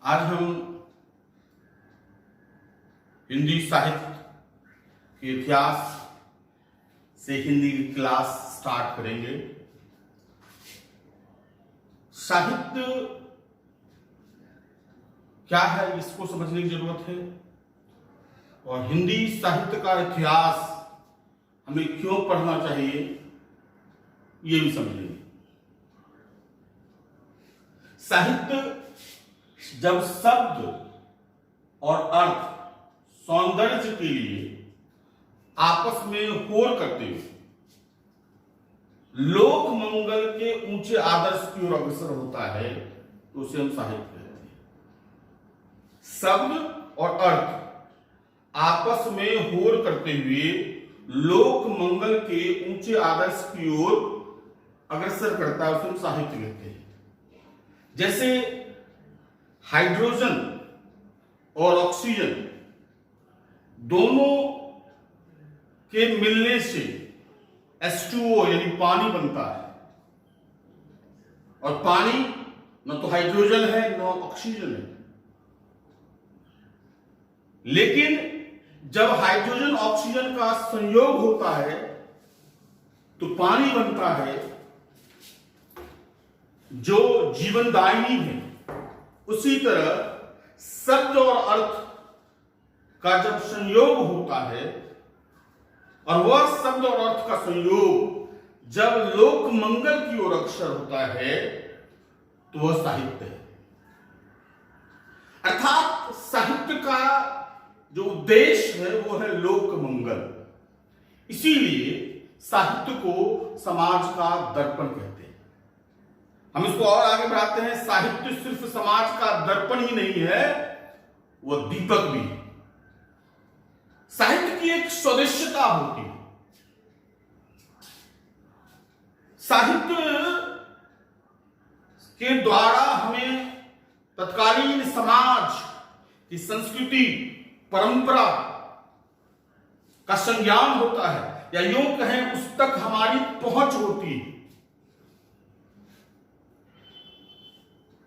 आज हम हिंदी साहित्य के इतिहास से हिंदी की क्लास स्टार्ट करेंगे। साहित्य क्या है इसको समझने की जरूरत है और हिंदी साहित्य का इतिहास हमें क्यों पढ़ना चाहिए ये भी समझेंगे। साहित्य जब शब्द और अर्थ सौंदर्य के लिए आपस में होड़ करते हुए लोक मंगल के ऊंचे आदर्श की ओर अग्रसर होता है तो उसे हम साहित्य कहते हैं। शब्द और अर्थ आपस में होड़ करते हुए लोक मंगल के ऊंचे आदर्श की ओर अग्रसर करता है उसे हम साहित्य कहते हैं। जैसे हाइड्रोजन और ऑक्सीजन दोनों के मिलने से H2O यानी पानी बनता है और पानी न तो हाइड्रोजन है न ऑक्सीजन है। लेकिन जब हाइड्रोजन ऑक्सीजन का संयोग होता है तो पानी बनता है जो जीवनदायिनी है। उसी तरह शब्द और अर्थ का जब संयोग होता है और वह शब्द और अर्थ का संयोग जब लोक मंगल की ओर अग्रसर होता है तो वह साहित्य है। अर्थात साहित्य का जो उद्देश्य है वो है लोक मंगल। इसीलिए साहित्य को समाज का दर्पण कहते हैं। हम इसको और आगे बढ़ाते हैं, साहित्य सिर्फ समाज का दर्पण ही नहीं है, वह दीपक भी है। साहित्य की एक स्वदेश्यता होती है। साहित्य के द्वारा हमें तत्कालीन समाज की संस्कृति परंपरा का संज्ञान होता है या यूं कहें उस तक हमारी पहुंच होती है।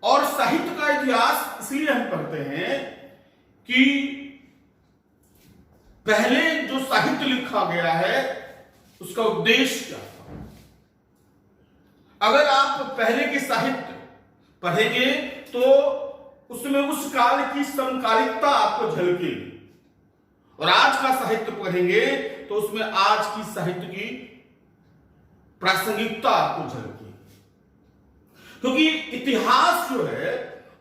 और साहित्य का इतिहास इसलिए हम पढ़ते हैं कि पहले जो साहित्य लिखा गया है उसका उद्देश्य क्या था। अगर आप पहले के साहित्य पढ़ेंगे तो उसमें उस काल की समकालिकता आपको झलकेगी और आज का साहित्य पढ़ेंगे तो उसमें आज की साहित्य की प्रासंगिकता आपको झलकेगी। क्योंकि इतिहास जो है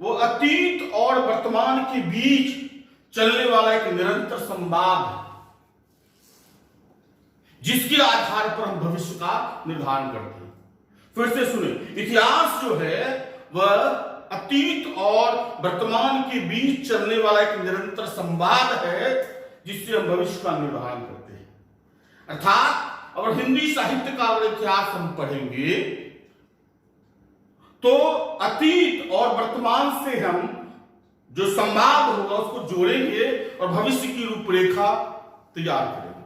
वो अतीत और वर्तमान के बीच चलने वाला एक निरंतर संवाद है जिसके आधार पर हम भविष्य का निर्धारण करते हैं। फिर से सुने, इतिहास जो है वह अतीत और वर्तमान के बीच चलने वाला एक निरंतर संवाद है जिससे हम भविष्य का निर्धारण करते हैं। अर्थात अगर हिंदी साहित्य का अगर इतिहास हम पढ़ेंगे तो अतीत और वर्तमान से हम जो संवाद होगा उसको जोड़ेंगे और भविष्य की रूपरेखा तैयार करेंगे।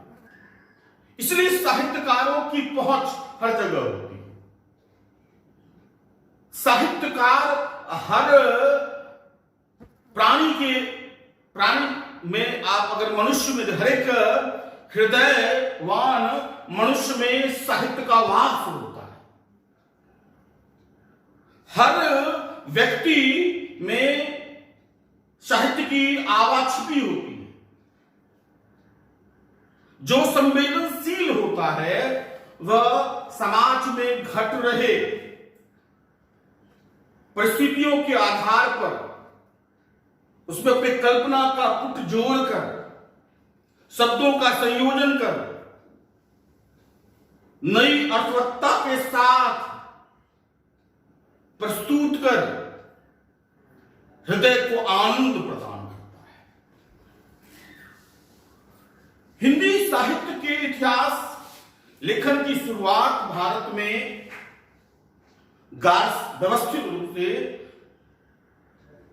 इसलिए साहित्यकारों की पहुंच हर जगह होती है। साहित्यकार हर प्राणी में आप अगर मनुष्य में हर एक हृदयवान मनुष्य में साहित्य का वास होता है। हर व्यक्ति में साहित्य की आवाज छिपी होती है। जो संवेदनशील होता है वह समाज में घट रहे परिस्थितियों के आधार पर उसमें अपनी कल्पना का पुट जोड़कर शब्दों का संयोजन कर नई अर्थवत्ता के साथ प्रस्तुत कर हृदय को आनंद प्रदान करता है। हिंदी साहित्य के इतिहास लेखन की शुरुआत भारत में व्यवस्थित रूप से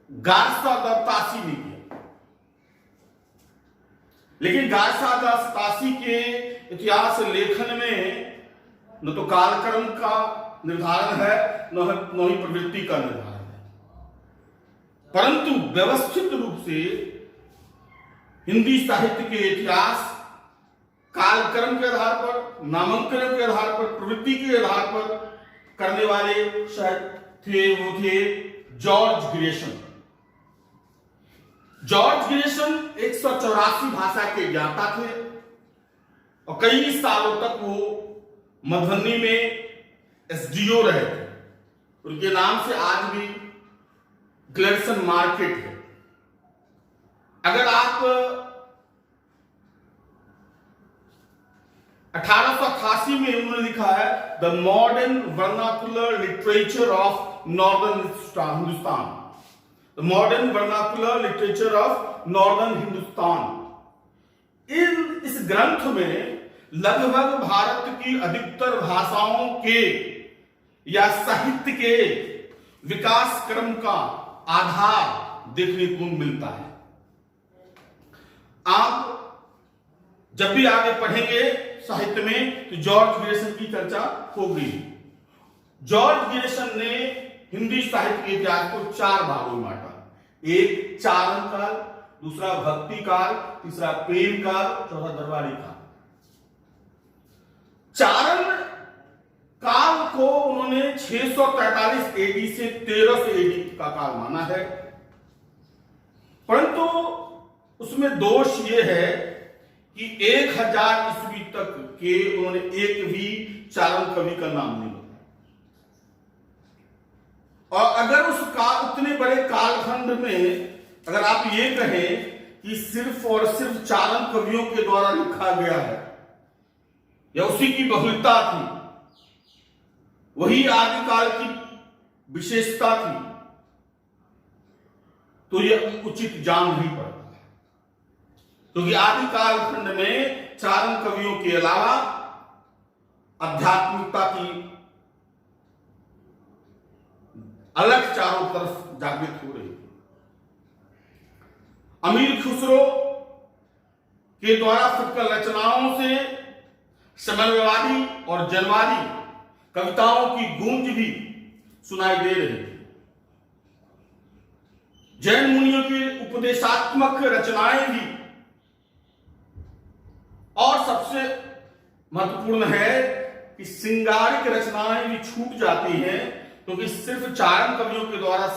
गारसा दत्तासी ने किया। लेकिन गारसा दत्तासी के इतिहास लेखन में न तो कालक्रम का निर्धारण है न ही प्रवृत्ति का निर्धारण है। परंतु व्यवस्थित रूप से हिंदी साहित्य के इतिहास कालक्रम के आधार पर, नामांकन के आधार पर, प्रवृत्ति के आधार पर करने वाले शायद वो थे जॉर्ज ग्रेशम। जॉर्ज ग्रेशम 184 भाषा के ज्ञाता थे और कई सालों तक वो मधुबनी में एसडीओ रहे थे। उनके नाम से आज भी ग्लेडसन मार्केट है। अगर आप 1888 में उन्होंने लिखा है the modern vernacular literature of northern Hindustan, the modern vernacular literature of northern Hindustan. इस ग्रंथ में लगभग भारत की अधिकतर भाषाओं के या साहित्य के विकास क्रम का आधार देखने को मिलता है। आप जब भी आगे पढ़ेंगे साहित्य में तो जॉर्ज ग्रेशम की चर्चा होगी। जॉर्ज ग्रेशम ने हिंदी साहित्य के इतिहास को 4 भागों में बांटा। एक चारण काल, दूसरा भक्ति काल, तीसरा प्रेम काल, चौथा दरबारी काल। चारण काल को उन्होंने 643 एडी से 1300 एडी का काल माना है, परंतु उसमें दोष यह है कि 1000 ईस्वी तक के उन्होंने एक भी चारण कवि का नाम नहीं बताया। और अगर उतने बड़े कालखंड में अगर आप ये कहें कि सिर्फ और सिर्फ चारण कवियों के द्वारा लिखा गया है या उसी की बहुलता थी, वही आदिकाल की विशेषता थी, तो यह उचित जान नहीं पड़ता। क्योंकि आदिकाल खंड में चारण कवियों के अलावा आध्यात्मिकता की अलग चारों तरफ जागृत हो रही थी। अमीर खुसरो के द्वारा फुटकर रचनाओं से समन्वयवादी और जनवादी कविताओं की गूंज भी सुनाई दे रही थी। जैन मुनियों की उपदेशात्मक रचनाएं भी, और सबसे महत्वपूर्ण है कि श्रृंगारिक रचनाएं भी छूट जाती हैं, क्योंकि सिर्फ चारण कवियों के द्वारा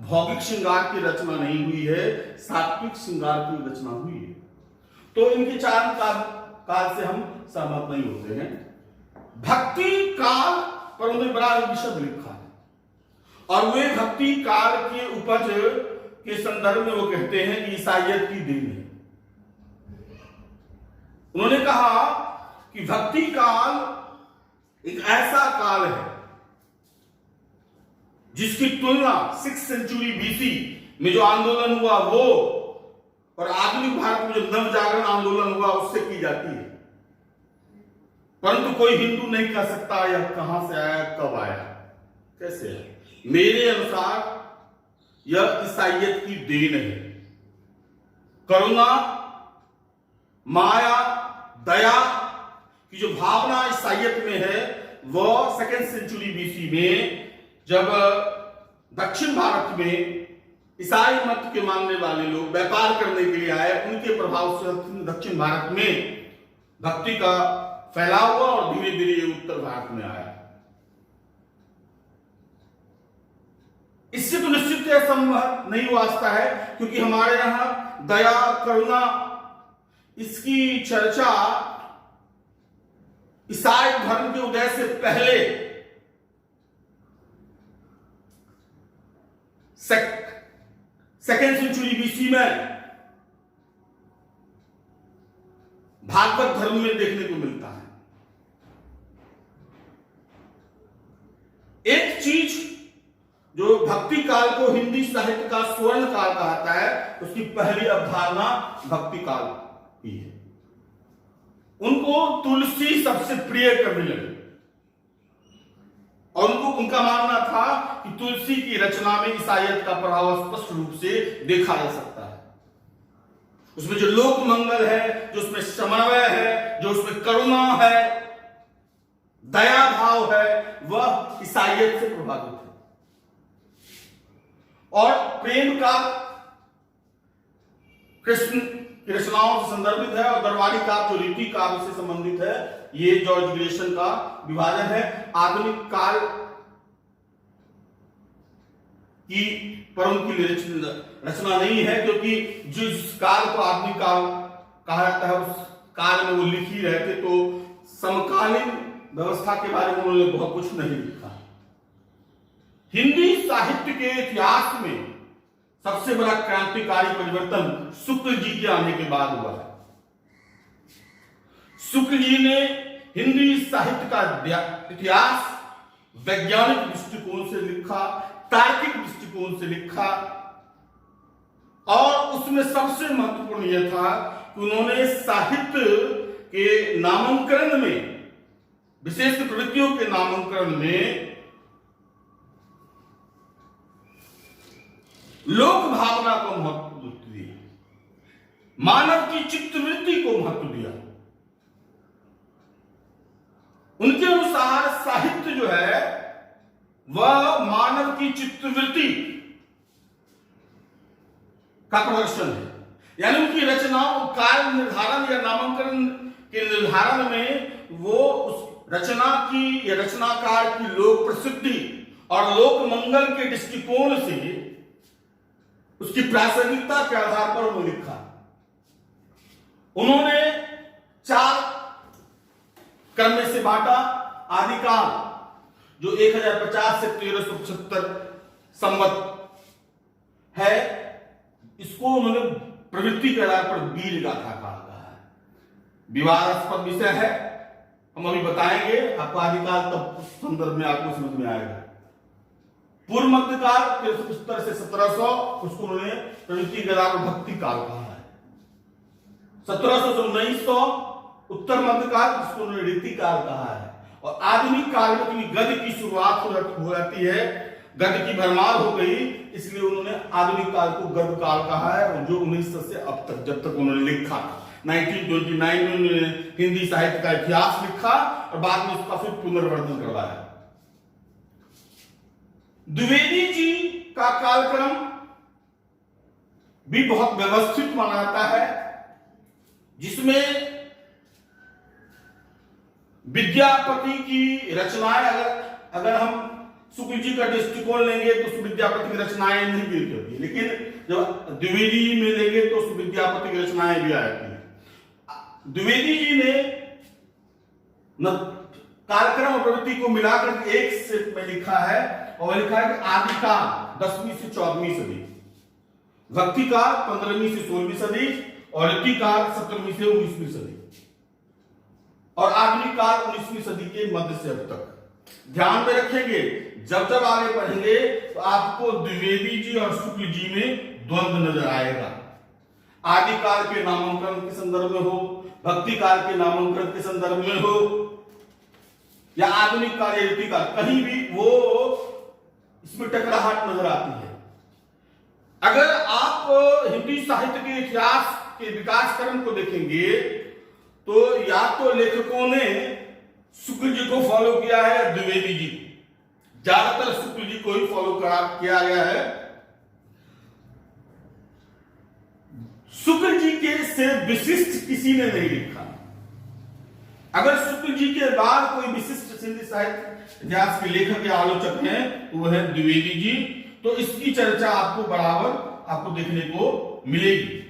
भौतिक श्रृंगार की रचना नहीं हुई है, सात्विक श्रृंगार की रचना हुई है। तो इनके चारण काल से हम सहमत नहीं होते हैं। भक्ति काल पर उन्होंने बड़ा विशद लिखा है, और वे भक्ति काल के उपज के संदर्भ में वो कहते हैं कि ईसाइयत की देन है। उन्होंने कहा कि भक्ति काल एक ऐसा काल है जिसकी तुलना 6th सेंचुरी बीसी में जो आंदोलन हुआ वो और आधुनिक भारत में जो नवजागरण आंदोलन हुआ उससे की जाती है। परंतु कोई हिंदू नहीं कह सकता यह कहां से आया, कब आया, कैसे है। मेरे अनुसार यह ईसाइयत की देन है। करुणा, माया, दया की जो भावना ईसाइयत में है वह 2nd सेंचुरी बीसी में जब दक्षिण भारत में ईसाई मत के मानने वाले लोग व्यापार करने के लिए आए, उनके प्रभाव से दक्षिण भारत में भक्ति का फैलाव हुआ और धीरे धीरे उत्तर भारत में आया। इससे तो निश्चित संभव नहीं वास्ता है, क्योंकि हमारे यहां दया, करुणा, इसकी चर्चा ईसाई धर्म के उदय से पहले 2nd सेंचुरी बीसी में भागवत धर्म में देखने को मिलता है। एक चीज जो भक्ति काल को हिंदी साहित्य का स्वर्ण काल कहता है, उसकी पहली अवधारणा भक्ति काल की है। उनको तुलसी सबसे प्रिय करने लगे और उनका मानना था कि तुलसी की रचना में ईसाइयत का प्रभाव स्पष्ट रूप से देखा जा सकता है। उसमें जो लोक मंगल है, जो उसमें समन्वय है, जो उसमें करुणा है, दया भाव है, वह ईसाइयत से प्रभावित है। और प्रेम का कृष्ण की रचनाओं से संदर्भित है, और दरबारी काव्य जो रीति काव्य से संबंधित है। ये जॉर्ज ग्रेशन का विभाजन है। आधुनिक काल की पर उनकी रचना नहीं है, क्योंकि जिस काल को आधुनिक काल कहा जाता है उस काल में वो लिख ही रहे थे, तो समकालीन व्यवस्था के बारे में उन्होंने बहुत कुछ नहीं लिखा। हिंदी साहित्य के इतिहास में सबसे बड़ा क्रांतिकारी परिवर्तन शुक्ल जी के आने के बाद हुआ है। शुक्ल जी ने हिंदी साहित्य का इतिहास वैज्ञानिक दृष्टिकोण से लिखा, तार्किक दृष्टिकोण से लिखा, और उसमें सबसे महत्वपूर्ण यह था कि उन्होंने साहित्य के नामांकन में, विशेष प्रवृत्तियों के नामांकन में लोक भावना को महत्व दिया, मानव की चित्तवृत्ति को महत्व दिया। उनके अनुसार साहित्य जो है वह मानव की चित्तवृत्ति का प्रदर्शन है। यानी उनकी रचनाओं काल निर्धारण या नामांकन के निर्धारण में वो उस रचना की या रचनाकार की लोक प्रसिद्धि और लोक मंगल के दृष्टिकोण से उसकी प्रासंगिकता के आधार पर उन्होंने लिखा। उन्होंने 4 क्रम में से बांटा। आदिकाल जो 1050 से 1375 संवत है, इसको उन्होंने प्रवृत्ति के आधार पर वीर गाथा कहा है। विवादास्पद विषय है, हम अभी बताएंगे आपको। आदिकाल तब संदर्भ में आपको समझ में आएगा। पूर्व मध्यकाल 1370 से 1700, उसको उन्होंने प्रवृत्ति के आधार पर भक्ति काल कहा है। 1700 से 1900 उत्तर मध्यकाल, जिसको उन्होंने रीति काल कहा है। और आधुनिक काल में क्योंकि गद्य की शुरुआत हो जाती है, गद्य की भरमार हो गई, इसलिए उन्होंने आधुनिक काल को गद्य काल कहा है। और जो 1900 से अब तक, जब तक उन्होंने लिखा, 1929 में उन्होंने हिंदी साहित्य का इतिहास लिखा और बाद में उसका फिर पुनर्वर्धन करवाया। द्विवेदी जी का कालक्रम भी बहुत व्यवस्थित माना जाता है, जिसमें विद्यापति की रचनाएं, अगर हम शुक्ल जी का दृष्टिकोण लेंगे तो विद्यापति की रचनाएं नहीं गिरती होती, लेकिन जब द्विवेदी में लेंगे तो विद्यापति की रचनाएं भी आती हैं। द्विवेदी जी ने कालक्रम और प्रवृत्ति को मिलाकर एक सेट में लिखा है, और लिखा है कि आदिकाल 10वीं से 14वीं सदी, भक्तिकाल 15वीं से 16वीं सदी, और रीतिकाल 17वीं से 19वीं सदी, और आधुनिक काल 19वीं सदी के मध्य से अब तक। ध्यान में रखेंगे, जब जब आगे पढ़ेंगे तो आपको द्विवेदी जी और शुक्ल जी में द्वंद्व नजर आएगा। आदिकाल के नामांकन के संदर्भ में हो, भक्ति काल के नामांकन के संदर्भ में हो, या आधुनिक काल या रीति काल, कहीं भी वो इसमें टकराहट नजर आती है। अगर आप हिंदी साहित्य के इतिहास के विकास क्रम को देखेंगे तो या तो लेखकों ने शुक्ल जी को फॉलो किया है या द्विवेदी जी, ज्यादातर शुक्ल जी को ही फॉलो किया गया है। शुक्ल जी के से विशिष्ट किसी ने नहीं लिखा। अगर शुक्ल जी के बाद कोई विशिष्ट हिंदी साहित्य इतिहास के लेखक या आलोचक हैं तो वह है द्विवेदी जी। तो इसकी चर्चा आपको बराबर आपको देखने को मिलेगी।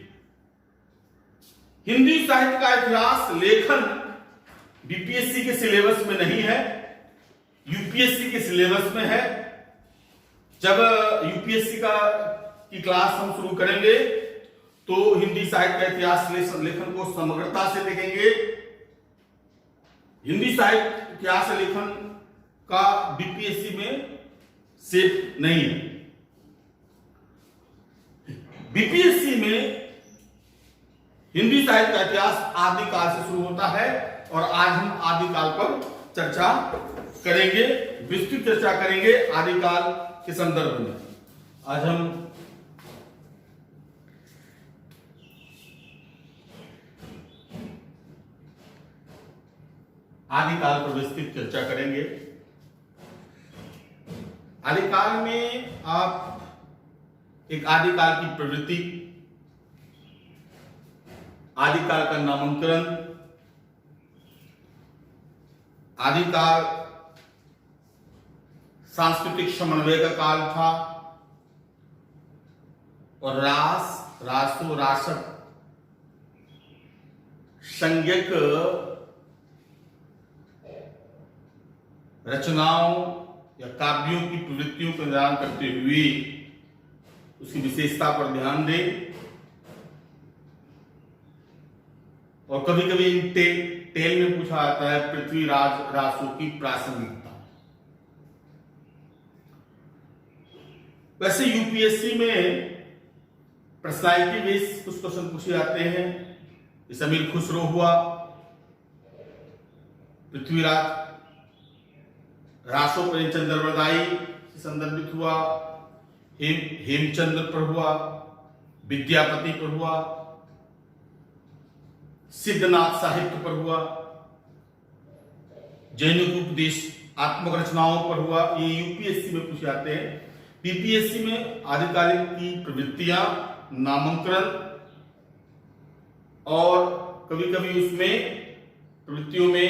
हिंदी साहित्य का इतिहास लेखन बीपीएससी के सिलेबस में नहीं है, यूपीएससी के सिलेबस में है। जब यूपीएससी की क्लास हम शुरू करेंगे तो हिंदी साहित्य का इतिहास लेखन को समग्रता से देखेंगे। हिंदी साहित्य इतिहास लेखन का बीपीएससी में सेट नहीं है। बीपीएससी में हिंदी साहित्य का इतिहास आदिकाल से शुरू होता है, और आज हम आदिकाल पर चर्चा करेंगे, विस्तृत चर्चा करेंगे आदिकाल के संदर्भ में। आज हम आदिकाल पर विस्तृत चर्चा करेंगे। आदिकाल में आप एक आदिकाल की प्रवृत्ति, आदिकाल का नामकरण, आदिकाल सांस्कृतिक समन्वय का काल था, और रास, रासो, रासक संज्ञक रचनाओं या काव्यों की प्रवृत्तियों का निर्धारण करते हुए उसकी विशेषता पर ध्यान दें। और कभी कभी इन टेल में पूछा जाता है पृथ्वीराज रासों की प्रासंगिकता। वैसे यूपीएससी में पर्सनालिटी बेस कुछ क्वेश्चन पूछे जाते हैं। जैसे अमीर खुसरो हुआ, पृथ्वीराज रासो प्रेमचंद बरदाई से संदर्भित हुआ, हेमचंद्र पर हुआ, विद्यापति पर हुआ, सिद्धनाथ साहित्य पर हुआ, जैनिकोपदेश आत्मक रचनाओं पर हुआ। ये यूपीएससी में पूछे जाते हैं। पीपीएससी में आदिकालीन की प्रवृत्तियां, नामकरण और कभी कभी उसमें प्रवृत्तियों में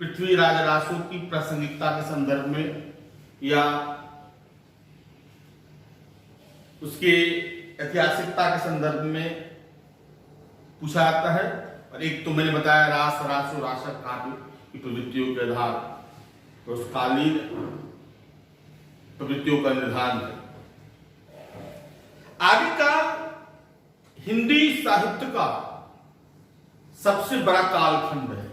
पृथ्वीराज रासों की प्रासंगिकता के संदर्भ में या उसके ऐतिहासिकता के संदर्भ में पूछा जाता है। और एक तो मैंने बताया रास, रासो, रासक काव्य की प्रवृत्तियों के आधार पर उस कालीन प्रवृत्तियों का निर्धारण है। आदिकाल हिंदी साहित्य का सबसे बड़ा कालखंड है।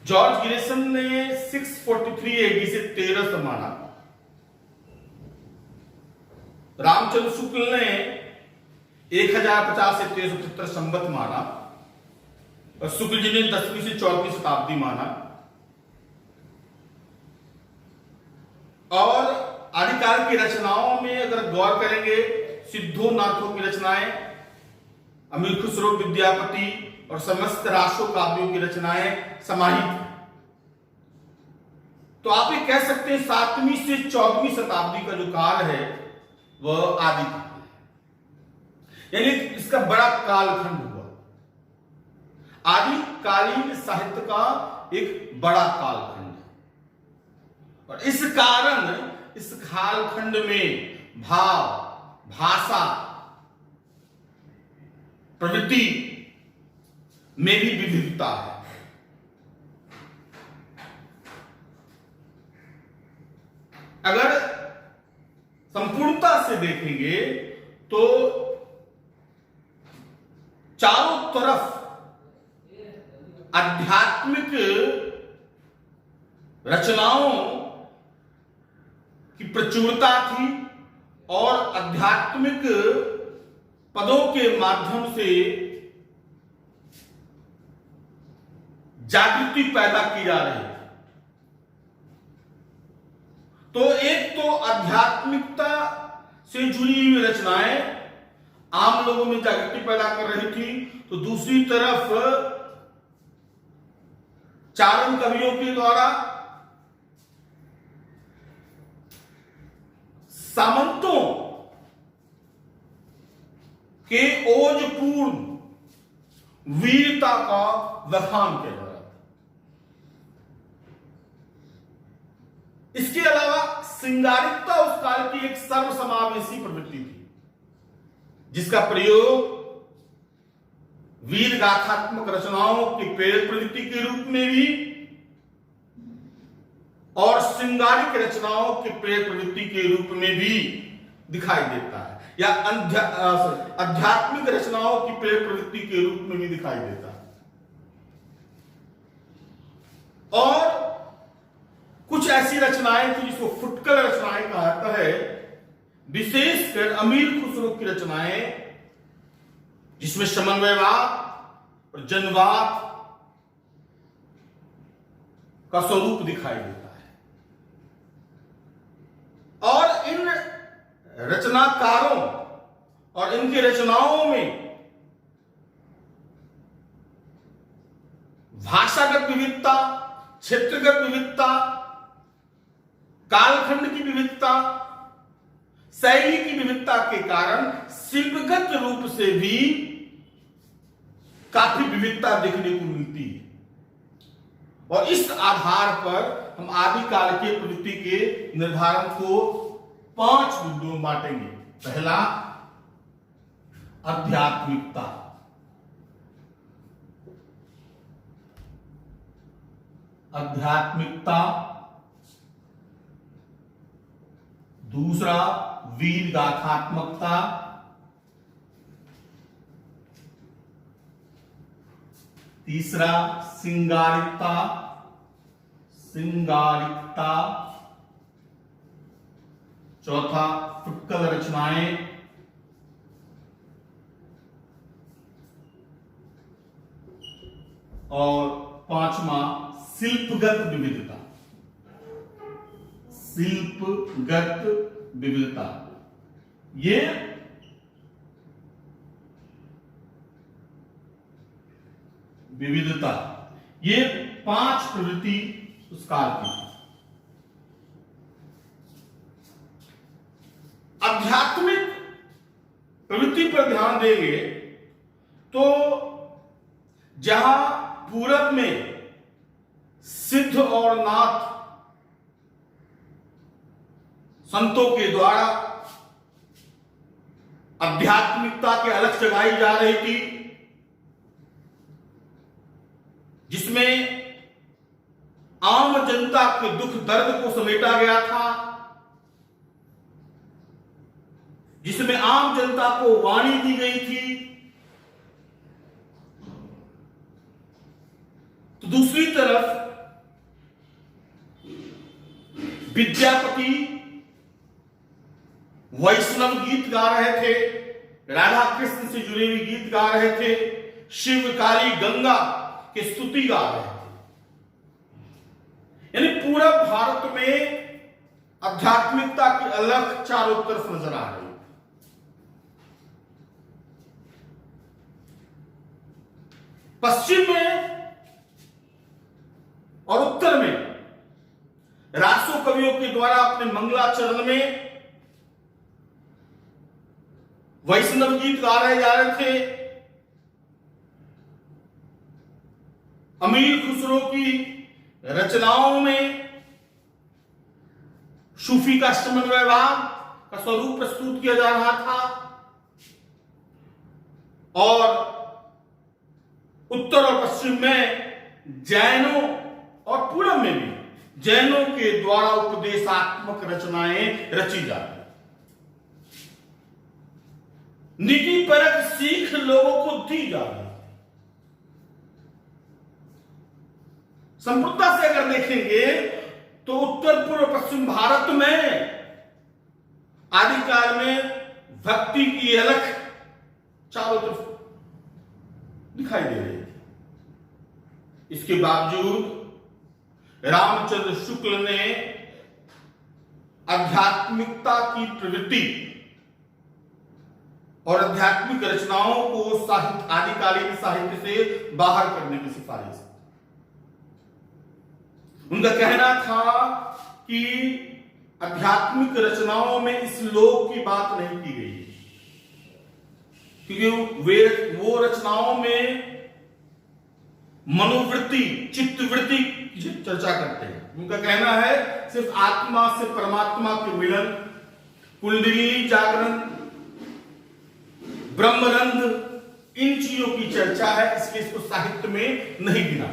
जॉर्ज गिरिसन ने 643 एडी से 1300 माना। रामचंद्र शुक्ल ने 1050 से 1375 संवत माना, और शुक्ल जी ने 10वीं से 14वीं शताब्दी माना। और आदिकाल की रचनाओं में अगर गौर करेंगे, सिद्धो नाथों की रचनाएं, अमीर खुसरो, विद्यापति और समस्त रासो काव्यों की रचनाएं समाहित हैं। तो आप ये कह सकते हैं 7वीं से 14वीं शताब्दी का जो काल है वह आदिकाल है, यानी इसका बड़ा कालखंड हुआ। आदिकालीन साहित्य का एक बड़ा कालखंड है। और इस कारण इस कालखंड में भाव, भाषा, प्रवृत्ति में भी विविधता है। अगर संपूर्णता से देखेंगे तो चारों तरफ आध्यात्मिक रचनाओं की प्रचुरता थी, और आध्यात्मिक पदों के माध्यम से जागृति पैदा की जा रही है। तो एक तो आध्यात्मिकता से जुड़ी हुई रचनाएं आम लोगों में जागृति पैदा कर रही थी, तो दूसरी तरफ चारण कवियों के द्वारा सामंतों के ओजपूर्ण वीरता का बखान किया जा रहा था। इसके अलावा श्रृंगारिकता उस काल की एक सर्वसमावेशी प्रवृत्ति थी, जिसका प्रयोग वीर गाथात्मक रचनाओं की प्रेरक प्रवृत्ति के रूप में भी और श्रृंगारिक रचनाओं के प्रेरक प्रवृत्ति के रूप में भी दिखाई देता है, या आध्यात्मिक रचनाओं की प्रेरक प्रवृत्ति के रूप में भी दिखाई देता है। और कुछ ऐसी रचनाएं थी जिसको फुटकर रचनाएं कहा जाता है, विशेषकर अमीर खुसरो की रचनाएं, जिसमें समन्वयवाद और जनवाद का स्वरूप दिखाई देता है। और इन रचनाकारों और इनकी रचनाओं में भाषागत विविधता, क्षेत्रगत विविधता, कालखंड की विविधता शैली की विविधता के कारण शिल्पगत रूप से भी काफी विविधता देखने को मिलती है। और इस आधार पर हम आदिकाल के प्रवृत्ति के निर्धारण को 5 बिंदुओं में बांटेंगे। पहला, आध्यात्मिकता। आध्यात्मिकता। दूसरा, वीर गाथात्मकता। तीसरा, सिंगारिकता। सिंगारिकता। चौथा, फुटकल रचनाएं। और पांचवा, शिल्पगत विविधता। शिल्पगत विविधता। ये विविधता, ये 5 प्रवृत्ति उस काल की। आध्यात्मिक प्रवृत्ति पर ध्यान देंगे तो जहां पूरब में सिद्ध और नाथ संतों के द्वारा आध्यात्मिकता के अलख जगाई जा रही थी, जिसमें आम जनता के दुख दर्द को समेटा गया था, जिसमें आम जनता को वाणी दी गई थी, तो दूसरी तरफ विद्यापति वैष्णव गीत गा रहे थे, राधा कृष्ण से जुड़े हुए गीत गा रहे थे, शिव काली गंगा की स्तुति गा रहे थे। यानी पूरा भारत में आध्यात्मिकता की अलख चारों तरफ नजर आ रही है। पश्चिम में और उत्तर में रासो कवियों के द्वारा अपने मंगलाचरण में वैष्णव गीत गा रहे जा रहे थे। अमीर खुसरो की रचनाओं में सूफी का समन्वयवाद का स्वरूप प्रस्तुत किया जा रहा था, और उत्तर और पश्चिम में जैनों और पूरब में भी जैनों के द्वारा उपदेशात्मक रचनाएं रची जाती, नीति परक सीख लोगों को दी जा रही। संप्रदाय से अगर देखेंगे तो उत्तर पूर्व पश्चिम भारत में आदिकाल में भक्ति की अलख चारों तरफ दिखाई दे रही थी। इसके बावजूद रामचंद्र शुक्ल ने आध्यात्मिकता की प्रवृत्ति और आध्यात्मिक रचनाओं को साहित्य आदिकालीन साहित्य से बाहर करने की सिफारिश। उनका कहना था कि आध्यात्मिक रचनाओं में इस लोक की बात नहीं की गई, क्योंकि वे वो रचनाओं में मनोवृत्ति चित्तवृत्ति की चर्चा करते हैं। उनका कहना है सिर्फ आत्मा से परमात्मा के मिलन, कुंडली जागरण, ब्रह्मरंध, इन चीजों की चर्चा है, इसलिए इसको साहित्य में नहीं गिना।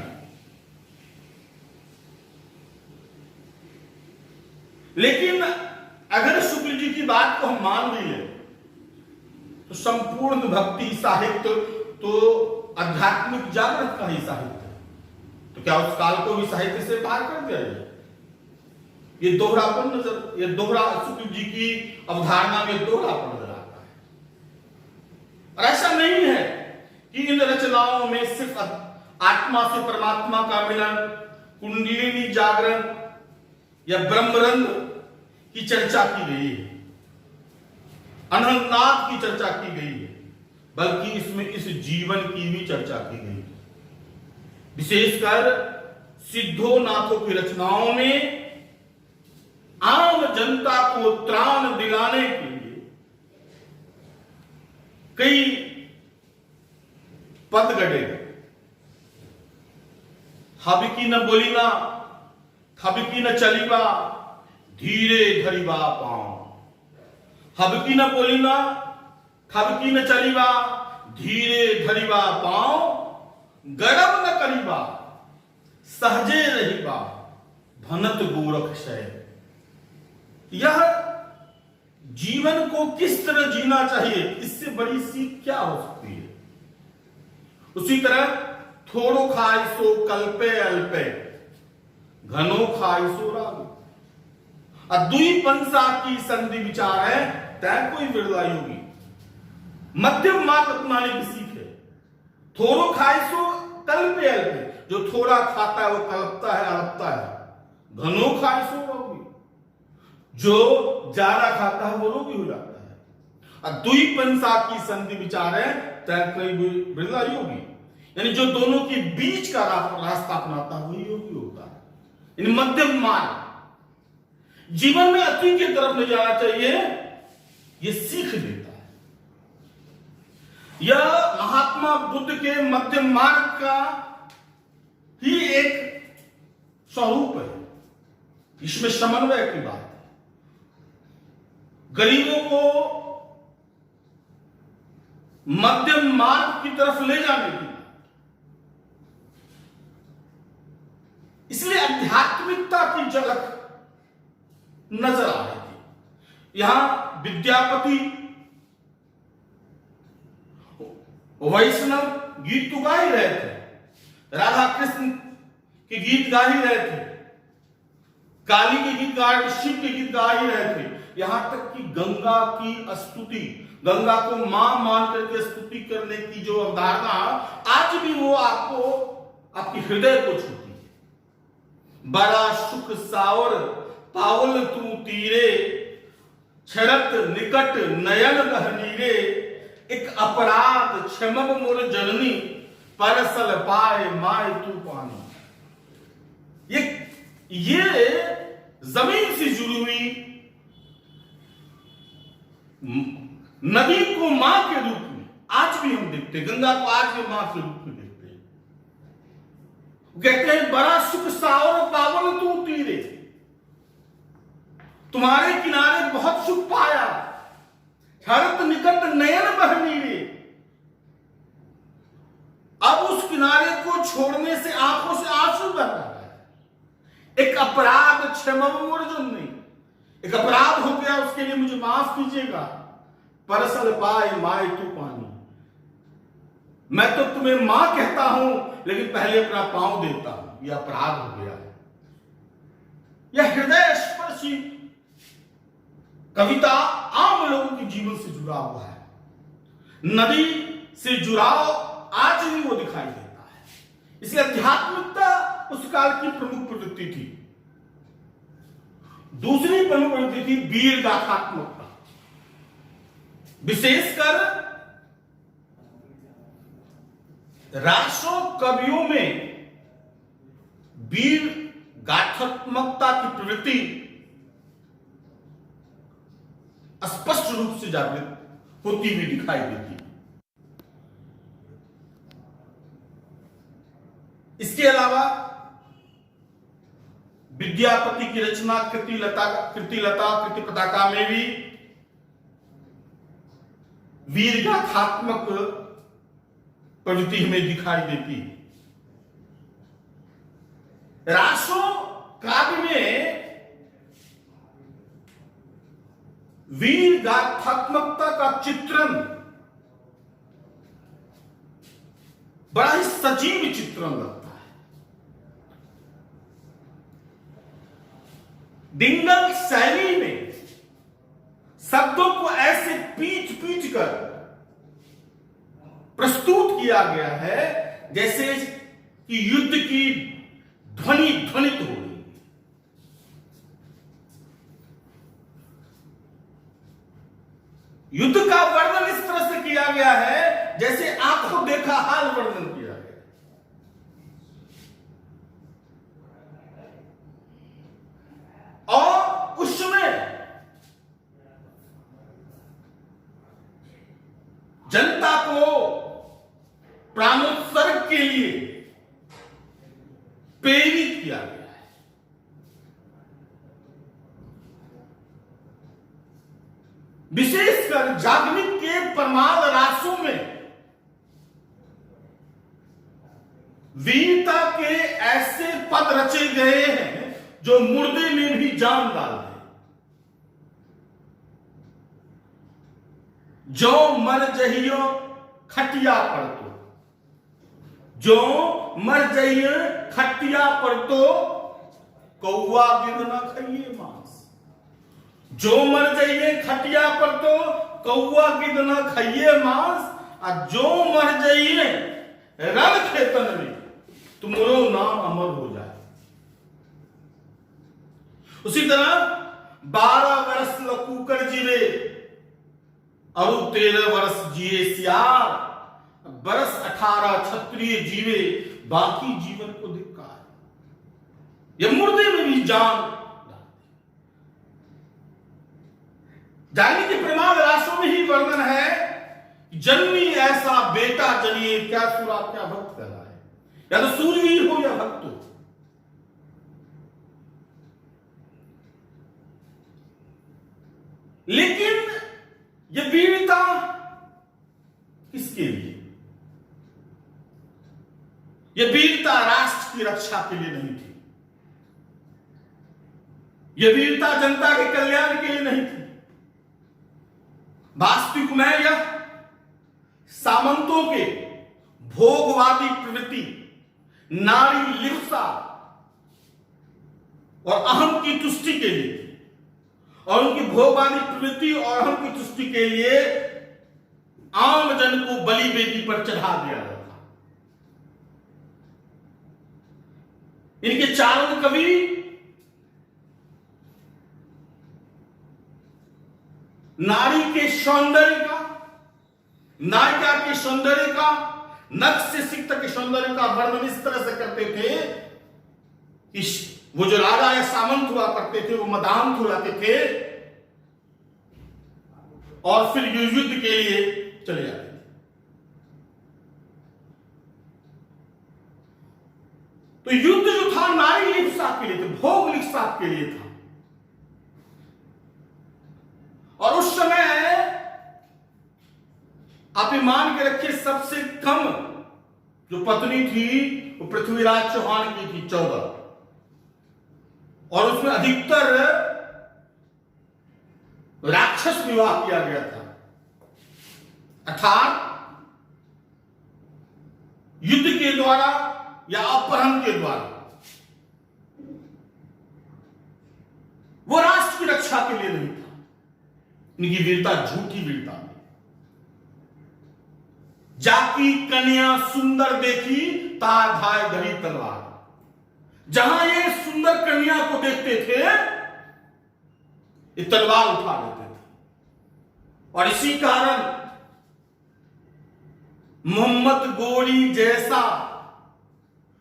लेकिन अगर शुक्ल जी की बात को हम मान भी लें तो संपूर्ण भक्ति साहित्य तो आध्यात्मिक जागरण का ही साहित्य है, तो क्या उस काल को भी साहित्य से बाहर कर दिया जाए? ये दोहरापन नजर, ये दोहरा शुक्ल जी की अवधारणा में दोहरापन नजर आता है। और ऐसा नहीं है कि इन रचनाओं में सिर्फ आत्मा से परमात्मा का मिलन, कुंडलिनी जागरण या ब्रह्मरंध की चर्चा की गई है, अनंतनाथ की चर्चा की गई है, बल्कि इसमें इस जीवन की भी चर्चा की गई है। विशेषकर सिद्धो नाथों की रचनाओं में आम जनता को त्राण दिलाने की कई पद गढ़े। हबिकी न बोलीबा, हबिकी न चलीबा, धीरे धरीबा पांव। हबिकी न बोलीबा, हबिकी न चलीबा, धीरे धरीबा पांव। गरब न करीबा, सहजे रहीबा, भनत गोरख शय। यह जीवन को किस तरह जीना चाहिए, इससे बड़ी सीख क्या हो सकती है। उसी तरह थोड़ो खाय सो कल्पे अल्पे, घनो खाय सो राग। दुई पंसा की संधि विचार है, तय कोई बिरला योगी। मध्यम मार्ग अपनाने की सीख है। थोड़ो खाय सो कल्पे अल्पे, जो थोड़ा खाता है वो कल्पता है, अड़पता है। घनो खाय सो रोगी, जो ज्यादा खाता है वो रोगी हो जाता है। और दुई पंसा की संधि विचार है, तय कोई बिरला योगी। यानी जो दोनों के बीच का रास्ता अपनाता है वही योगी होता है। यानी मध्यम मार्ग। जीवन में अति की तरफ ले जाना चाहिए, ये सीख देता है। यह महात्मा बुद्ध के मध्यम मार्ग का ही एक स्वरूप है। इसमें समन्वय की बात है। गरीबों को मध्यम मार्ग की तरफ ले जाने की, इसलिए आध्यात्मिकता की झलक नजर आ रही थी। यहां विद्यापति वैष्णव गीत तो गा ही रहे थे, राधा कृष्ण के गीत गा ही रहे थे, काली के गीत गा रहे थे, शिव के गीत गा ही रहे थे। यहां तक कि गंगा की स्तुति, गंगा को मां मान करके स्तुति करने की जो अवधारणा आज भी वो आपको आपके हृदय को छूती है। बड़ा सुख सावर पावल तू तीरे, छरत निकट नयन गहनीरे। एक अपराध क्षमब मोर जननी, परसल पाए माय तू पानी। ये जमीन से जुड़ी हुई नदी को मां के रूप में आज भी हम देखते हैं। गंगा को आज भी मां के रूप में देखते हैं। कहते हैं बड़ा सुख सावर पावल तू तीरे, तुम्हारे किनारे बहुत सुख पाया। हरत निकट नयन बहनी रे, अब उस किनारे को छोड़ने से आंखों से आंसू बह रहा है। एक अपराध क्षमम मोर जननी, एक अपराध हो गया, उसके लिए मुझे माफ कीजिएगा। परसल पाए माय तू पानी, मैं तो तुम्हें मां कहता हूं लेकिन पहले अपना पांव देता हूं। यह अपराध हो गया है। यह हृदय स्पर्शी कविता आम लोगों के जीवन से जुड़ा हुआ है। नदी से जुड़ाव आज भी वो दिखाई देता है। इसलिए आध्यात्मिकता उस काल की प्रमुख प्रवृत्ति थी। दूसरी प्रमुख प्रवृत्ति थी वीर गाथात्मकता। विशेषकर रासो कवियों में वीर गाथात्मकता की प्रवृत्ति स्पष्ट रूप से जागृत होती हुई दिखाई देती है। इसके अलावा विद्यापति की रचना कृति पताका में भी वीर गाथात्मक प्रवृत्ति हमें दिखाई देती है। रासो काव्य में वीर गाथात्मकता का चित्रण बड़ा ही सजीव चित्रण लगता है। डिंगल शैली में शब्दों को ऐसे पीट पीट कर प्रस्तुत किया गया है जैसे कि युद्ध की ध्वनि ध्वनित हो रही। युद्ध का वर्णन इस तरह से किया गया है जैसे आंखों देखा हाल वर्णन किया गया। और उस समय जनता को प्राणोत्सर्ग के लिए प्रेरित किया गया है। विशेषकर जागनिक के परमाद रासों में वीरता के ऐसे पद रचे गए हैं जो मुर्दे में भी जान डाल दे। जो मर जहियो खटिया पर तो, जो मर जइए खटिया पर तो कौआ गिद्ध न खाइए मांस। जो मर जाइए खटिया पर तो कौआ गिद्ध न खाइए मांस, और जो मर जाइए रण खेतन में तुमरो नाम अमर हो जाए। उसी तरह 12 वर्ष लकूकर जीवे और 13 वर्ष जिए सियार, बरस 18 क्षत्रिय जीवे बाकी जीवन को धिक्कार। यह मुर्दे में भी जान जानी के प्रमाद रासों में ही वर्णन है, जन्मी ऐसा बेटा जनिए, क्या सूरा क्या भक्त कहलाए। या तो सूरवीर हो या भक्त हो। लेकिन यह वीरता किसके लिए? यह वीरता राष्ट्र की रक्षा के लिए नहीं थी। यह वीरता जनता के कल्याण के लिए नहीं थी। वास्तविक में यह सामंतों के भोगवादी प्रवृत्ति, नारी लिप्सा और अहम की तुष्टि के लिए, और उनकी भोगवादी प्रवृत्ति और अहम की तुष्टि के लिए आम जन को बलि वेदी पर चढ़ा दिया गया था। इनके चारण कवि नारी के सौंदर्य का, नायिका के सौंदर्य का, नक्श से सिक्त के सौंदर्य का वर्णन इस तरह से करते थे कि वो जो राजा या सामंत हुआ करते थे वो मदान हो जाते थे और फिर युद्ध के लिए चले जाते थे। तो युद्ध जो था नारी लिप्सा के लिए था, भोग लिप्सा के लिए था। और उस समय आप मान के रखिए सबसे कम जो पत्नी थी वो पृथ्वीराज चौहान की थी 14, और उसमें अधिकतर राक्षस विवाह किया गया था, अर्थात युद्ध के द्वारा या अपहरण के द्वारा। वो राष्ट्र की रक्षा के लिए नहीं था। इनकी वीरता झूठी वीरता थी। जाकी कन्या सुंदर देखी तार धाय धरी तलवार। जहां ये सुंदर कन्या को देखते थे ये तलवार उठा लेते थे। और इसी कारण मोहम्मद गोरी जैसा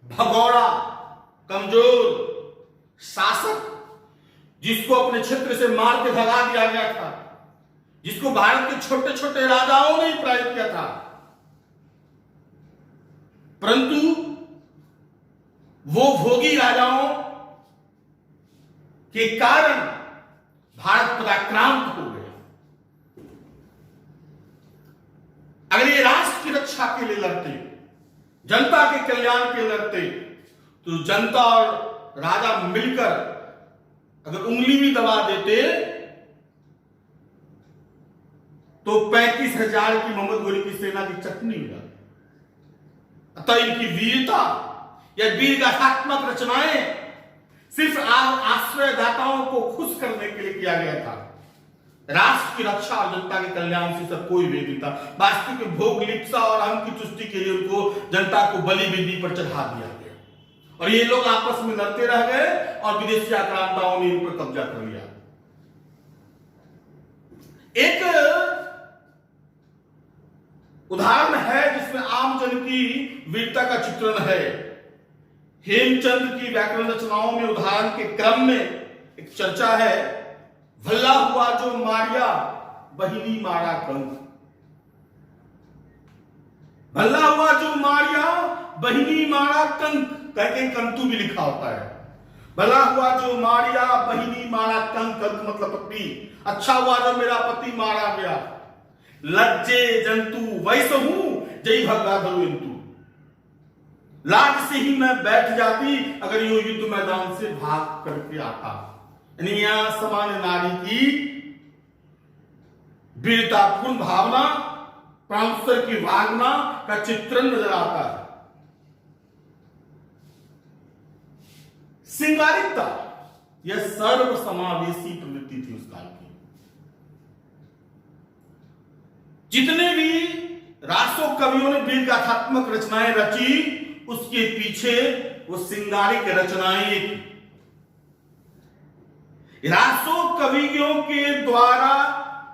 भगौड़ा कमजोर शासक, जिसको अपने क्षेत्र से मार के भगा दिया गया था, जिसको भारत के छोटे छोटे राजाओं ने पराजित किया था, परंतु वो भोगी राजाओं के कारण भारत पराक्रांत हो गया। अगर ये राष्ट्र की रक्षा के लिए लड़ते, जनता के कल्याण के लिए लड़ते, तो जनता और राजा मिलकर अगर उंगली भी दबा देते तो 35,000 की मोहम्मद गोरी की सेना की चटनी हो जाती। अतः इनकी वीरता या वीरगाथात्मक रचनाएं सिर्फ आश्रयदाताओं को खुश करने के लिए किया गया था। राष्ट्र की रक्षा और जनता के कल्याण से सब कोई भी नहीं था। वास्तविक में भोग लिप्सा और अहम की तुष्टि के लिए उनको जनता को बलि वेदी पर चढ़ा दिया गया, और ये लोग आपस में लड़ते रह गए और विदेशी आक्रांताओं ने इन पर कब्जा कर लिया। एक उदाहरण है जिसमें आम जन की वीरता का चित्रण है। हेमचंद की व्याकरण रचनाओं में उदाहरण के क्रम में एक चर्चा है, भल्ला हुआ जो मारिया बहिनी मारा कंक। भला हुआ जो मारिया बहिनी मारा कंक, कहते कंतु भी लिखा होता है। भला हुआ जो मारिया बहिनी मारा कंक, कंक मतलब पति। अच्छा हुआ जो मेरा पति मारा गया। लज्जे जंतु वैसे हूं जय भगा धरुंतु, लाज से ही मैं बैठ जाती अगर यो युद्ध मैदान से भाग करके आता। यानी यहां सामान्य नारी की वीरतापूर्ण भावना, प्रांसर की भावना का चित्रण नजर आता है। सिंगारिकता यह सर्व समावेशी प्रवृत्ति थी उस काल की। जितने भी रासो कवियों ने वीर गाथात्मक रचनाएं रची, उसके पीछे वो सिंगारिक रचनाएं थी। रासो कवियों के द्वारा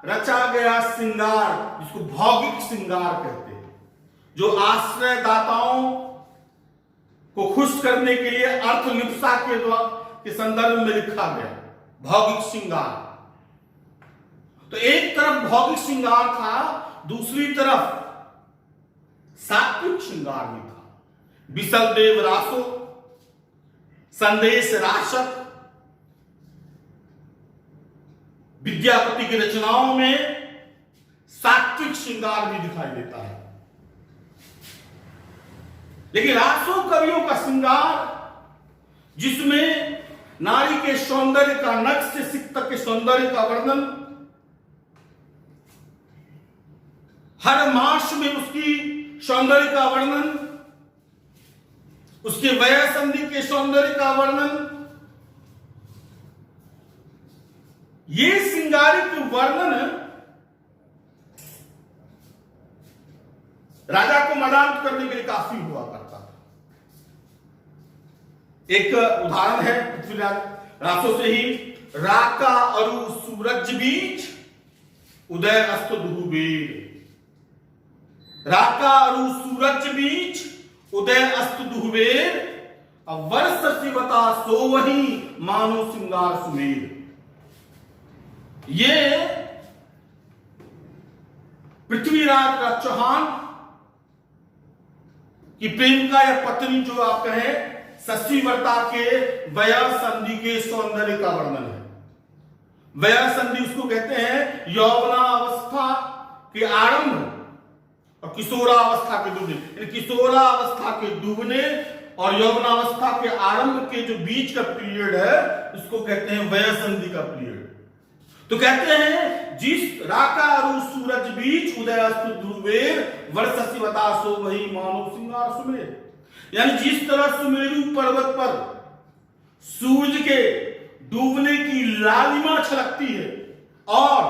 रचा गया सिंगार, जिसको भौगिक सिंगार कहते हैं, जो आश्रयदाताओं को खुश करने के लिए अर्थलिप्सा के संदर्भ में लिखा गया भौगिक श्रृंगार। तो एक तरफ भौगिक श्रृंगार था, दूसरी तरफ सात्विक श्रृंगार भी था। बिसलदेव रासो, संदेश राशक, विद्यापति की रचनाओं में सात्विक श्रृंगार भी दिखाई देता है। लेकिन रासो कवियों का श्रृंगार, जिसमें नारी के सौंदर्य का, नक्श से सिक तक के सौंदर्य का वर्णन, हर मास में उसकी सौंदर्य का वर्णन, उसके वय संधि के सौंदर्य का वर्णन, ये श्रृंगारिक वर्णन राजा को मदान्त करने के लिए काफी हुआ करता था। एक उदाहरण है पृथ्वीराज रासो से ही, राका अरु सूरज बीच उदय अस्त दुहुबेर। राका अरु सूरज बीच उदय अस्त दुहुबेर, वर्ष शिवता सो वही मानो सिंगार सुमेर। ये पृथ्वीराज चौहान की प्रेमिका या पत्नी, जो आप कहें, शशिवर्ता के वया संधि के सौंदर्य का वर्णन है। वया संधि उसको कहते हैं यौवनावस्था के आरंभ और किशोरावस्था के डूबने। किशोरावस्था के डूबने और यौवनावस्था के आरंभ के जो बीच का पीरियड है, उसको कहते हैं वया संधि का पीरियड। तो कहते हैं जिस राका अरु सूरज बीच उदय अस्त ध्रुवेर, वर्ष शिवता सो वही मानो सिंगार सुमेर। यानी जिस तरह सुमेरु पर्वत पर सूरज के डूबने की लालिमा छलकती है और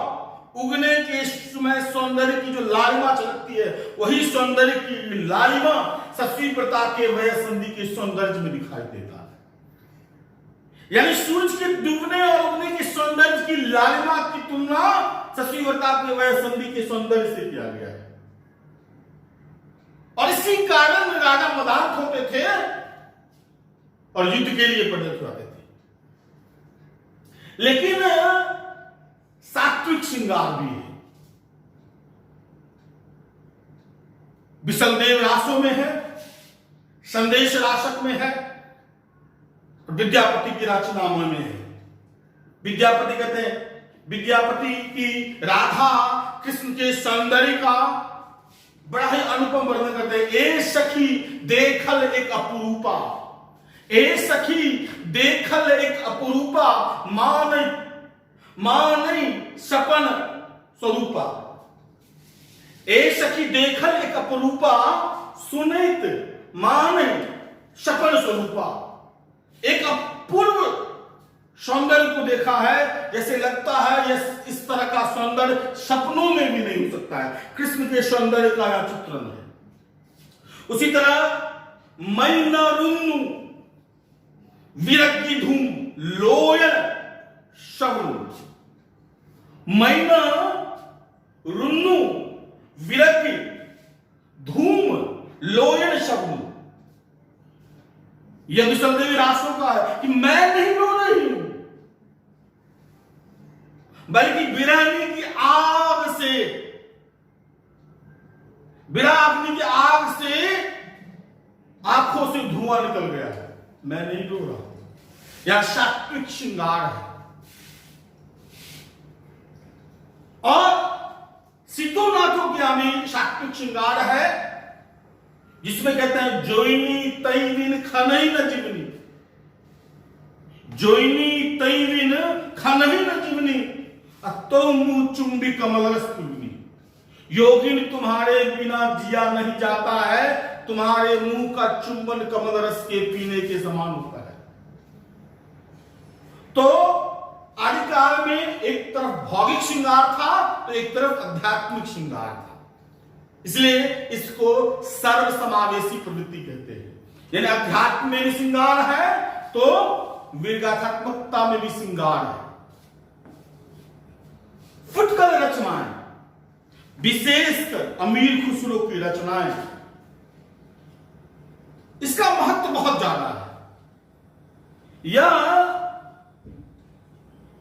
उगने के समय सौंदर्य की जो लालिमा छलकती है, वही सौंदर्य की लालिमा शशिवर्ता के वय संधि के सौंदर्य में दिखाई देता है। यानी सूरज के डूबने और उगने के सौंदर्य की लालिमा की तुलना शशिवर्ता के वय संधि के सौंदर्य से किया गया है। और इसी कारण राजा मदान्त होते थे और युद्ध के लिए प्रेरित होते थे। लेकिन सात्विक श्रृंगार भी है। बिसलदेव रासो में है, संदेश राशक में है, विद्यापति की रचनाओं में है। विद्यापति कहते हैं, विद्यापति की राधा कृष्ण के सौंदर्य का बड़ा ही अनुपम वर्णन करते हैं। ए सखी देखल एक अपरूपा, ए सखी देखल एक अपरूपा, मान सपन स्वरूपा। ए सखी देखल एक अपरूपा, सुनित मान सपन स्वरूपा। एक अपूर्व सौंदर्य को देखा है, जैसे लगता है यह इस तरह का सौंदर्य सपनों में भी नहीं हो सकता है। कृष्ण के सौंदर्य का यह चित्रण है। उसी तरह मैनरुन्नु विरक्ति धूम लोयन शब्द, मैना रुन्नु विरक्ति धूम लोयन शब्द। यह बिसलदेवी रासो का है कि मैं नहीं रो रही हूं, बल्कि विरहनी की आग से बिना अग्नि की आग से आंखों से धुआं निकल गया है, मैं नहीं रो रहा हूं। यह सात्विक श्रृंगार है। और सिद्धोनाथों की आमी सात्विक श्रृंगार है, जिसमें कहते हैं जोइनी तैविन खनई न जीवनी, जोइनी तैविन खनई न जीवनी, अतो मुंह चुंबी कमल रस पीवनी। योगिन तुम्हारे बिना जिया नहीं जाता है, तुम्हारे मुंह का चुंबन कमल रस के पीने के समान होता है। तो आदिकाल में एक तरफ भौतिक श्रृंगार था तो एक तरफ आध्यात्मिक श्रृंगार था, इसलिए इसको सर्व समावेशी प्रवृत्ति कहते हैं। यानी अध्यात्म में भी श्रृंगार है तो विगाथात्मकता में भी श्रृंगार है। फुटकर रचनाएं, विशेषकर अमीर खुसरो की रचनाएं, इसका महत्व बहुत ज्यादा है। यह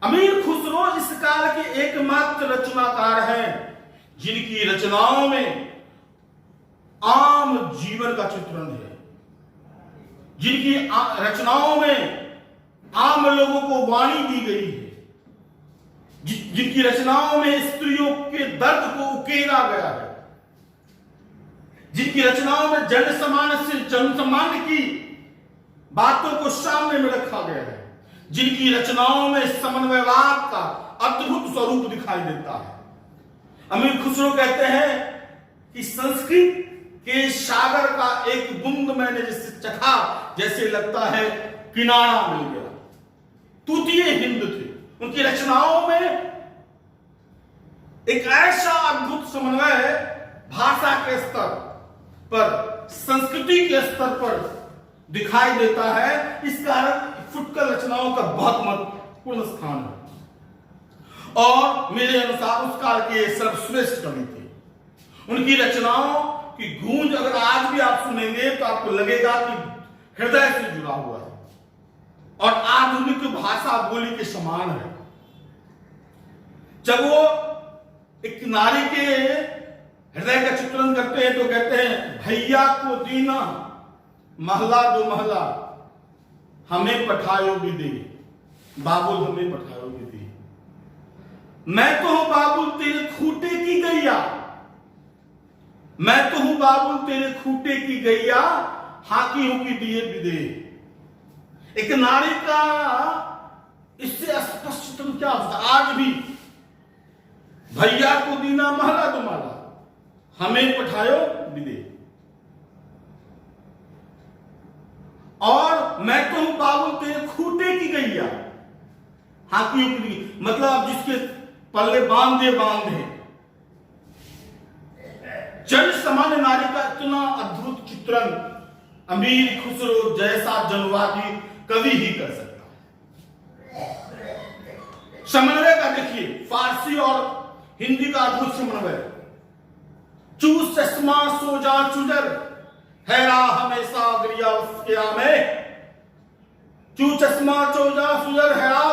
अमीर खुसरो इस काल के एकमात्र रचनाकार हैं जिनकी रचनाओं में आम जीवन का चित्रण है, जिनकी रचनाओं में आम लोगों को वाणी दी गई है, जिनकी रचनाओं में स्त्रियों के दर्द को उकेरा गया है, जिनकी रचनाओं में जन सामान्य की बातों को सामने में रखा गया है, जिनकी रचनाओं में समन्वयवाद का अद्भुत स्वरूप दिखाई देता है। अमीर खुसरो कहते हैं कि संस्कृत के सागर का एक बूंद मैंने जैसे चखा, जैसे लगता है किनारा मिल गया। तूतीय हिंद थे। उनकी रचनाओं में एक ऐसा अद्भुत समन्वय भाषा के स्तर पर, संस्कृति के स्तर पर दिखाई देता है। इस कारण फुटकर रचनाओं का बहुत महत्वपूर्ण स्थान है और मेरे अनुसार उस काल के सर्वश्रेष्ठ कवि थे। उनकी रचनाओं की गूंज अगर आज भी आप सुनेंगे तो आपको लगेगा कि हृदय से जुड़ा हुआ है और आधुनिक भाषा बोली के समान है। जब वो एक नारी के हृदय का चित्रण करते हैं तो कहते हैं भैया को दीना महला दो महला, हमें पठायो विदे, बाबुल हमें पठायो विदे। मैं तो हूं बाबुल तेरे खूटे की गैया, मैं तो हूं बाबुल तेरे खूटे की गैया, हाकी हूं की दिए विदे। एक नारी का इससे स्पष्ट चित्रण क्या होता है? आज भी भैया को दीना महला दो महला, हमें पठायो विदे। और मैं तो हूं बाबुल तेरे खूटे की गैया, हाकियों की, मतलब आप जिसके पल्ले बांधे बांधे। जन सामान्य नारी का इतना अद्भुत चित्रण अमीर खुसरो जैसा जनवादी कवि ही कर सकता है। समन्वय का देखिए, फारसी और हिंदी का अद्भुत समन्वय। चूस चश्मा सो जा चुजर, हैरा हमेशा गिरिया उसके आमे। चू चश्मा चोजा सुजर हैरा